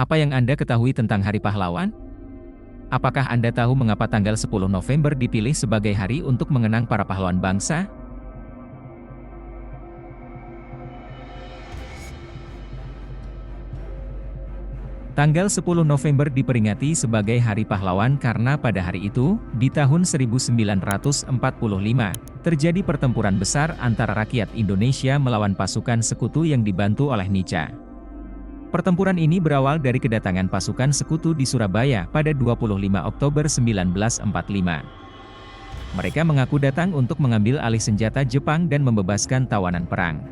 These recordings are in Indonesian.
Apa yang Anda ketahui tentang Hari Pahlawan? Apakah Anda tahu mengapa tanggal 10 November dipilih sebagai hari untuk mengenang para pahlawan bangsa? Tanggal 10 November diperingati sebagai Hari Pahlawan karena pada hari itu, di tahun 1945, terjadi pertempuran besar antara rakyat Indonesia melawan pasukan sekutu yang dibantu oleh Nica. Pertempuran ini berawal dari kedatangan pasukan sekutu di Surabaya pada 25 Oktober 1945. Mereka mengaku datang untuk mengambil alih senjata Jepang dan membebaskan tawanan perang.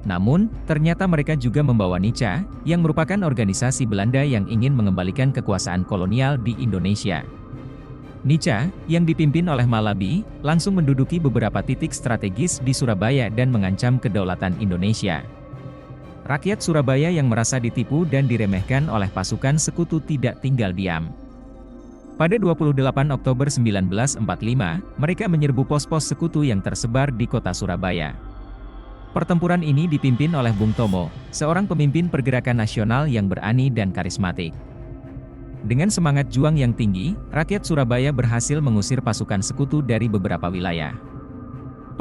Namun, ternyata mereka juga membawa Nica, yang merupakan organisasi Belanda yang ingin mengembalikan kekuasaan kolonial di Indonesia. Nica, yang dipimpin oleh Malabi, langsung menduduki beberapa titik strategis di Surabaya dan mengancam kedaulatan Indonesia. Rakyat Surabaya yang merasa ditipu dan diremehkan oleh pasukan sekutu tidak tinggal diam. Pada 28 Oktober 1945, mereka menyerbu pos-pos sekutu yang tersebar di kota Surabaya. Pertempuran ini dipimpin oleh Bung Tomo, seorang pemimpin pergerakan nasional yang berani dan karismatik. Dengan semangat juang yang tinggi, rakyat Surabaya berhasil mengusir pasukan sekutu dari beberapa wilayah.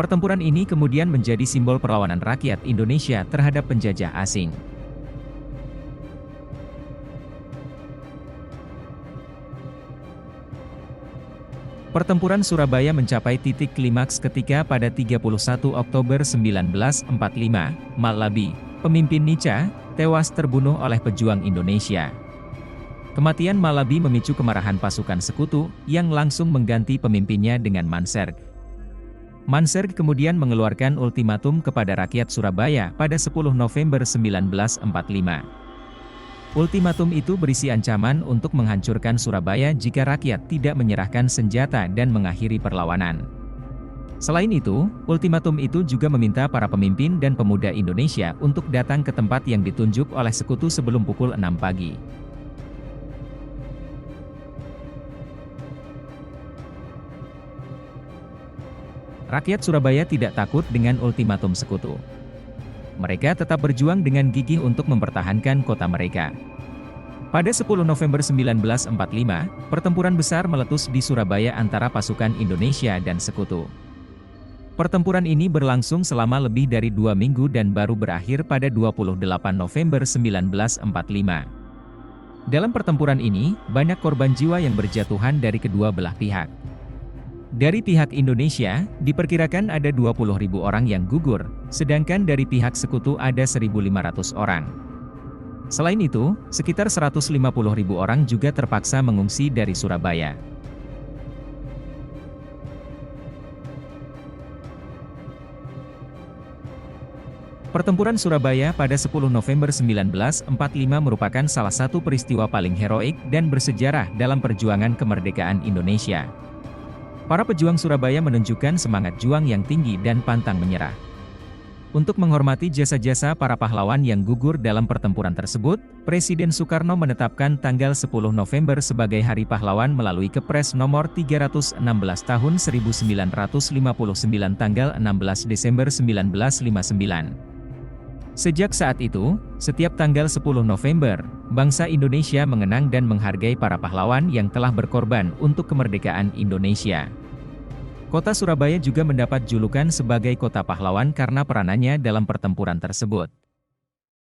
Pertempuran ini kemudian menjadi simbol perlawanan rakyat Indonesia terhadap penjajah asing. Pertempuran Surabaya mencapai titik klimaks ketika pada 31 Oktober 1945, Malabi, pemimpin Nica, tewas terbunuh oleh pejuang Indonesia. Kematian Malabi memicu kemarahan pasukan sekutu, yang langsung mengganti pemimpinnya dengan Mansergh. Mansergh kemudian mengeluarkan ultimatum kepada rakyat Surabaya pada 10 November 1945. Ultimatum itu berisi ancaman untuk menghancurkan Surabaya jika rakyat tidak menyerahkan senjata dan mengakhiri perlawanan. Selain itu, ultimatum itu juga meminta para pemimpin dan pemuda Indonesia untuk datang ke tempat yang ditunjuk oleh sekutu sebelum pukul 6 pagi. Rakyat Surabaya tidak takut dengan ultimatum sekutu. Mereka tetap berjuang dengan gigih untuk mempertahankan kota mereka. Pada 10 November 1945, pertempuran besar meletus di Surabaya antara pasukan Indonesia dan sekutu. Pertempuran ini berlangsung selama lebih dari 2 minggu dan baru berakhir pada 28 November 1945. Dalam pertempuran ini, banyak korban jiwa yang berjatuhan dari kedua belah pihak. Dari pihak Indonesia, diperkirakan ada 20.000 orang yang gugur, sedangkan dari pihak sekutu ada 1.500 orang. Selain itu, sekitar 150.000 orang juga terpaksa mengungsi dari Surabaya. Pertempuran Surabaya pada 10 November 1945 merupakan salah satu peristiwa paling heroik dan bersejarah dalam perjuangan kemerdekaan Indonesia. Para pejuang Surabaya menunjukkan semangat juang yang tinggi dan pantang menyerah. Untuk menghormati jasa-jasa para pahlawan yang gugur dalam pertempuran tersebut, Presiden Soekarno menetapkan tanggal 10 November sebagai Hari Pahlawan melalui Kepres nomor 316 tahun 1959 tanggal 16 Desember 1959. Sejak saat itu, setiap tanggal 10 November, bangsa Indonesia mengenang dan menghargai para pahlawan yang telah berkorban untuk kemerdekaan Indonesia. Kota Surabaya juga mendapat julukan sebagai Kota Pahlawan karena peranannya dalam pertempuran tersebut.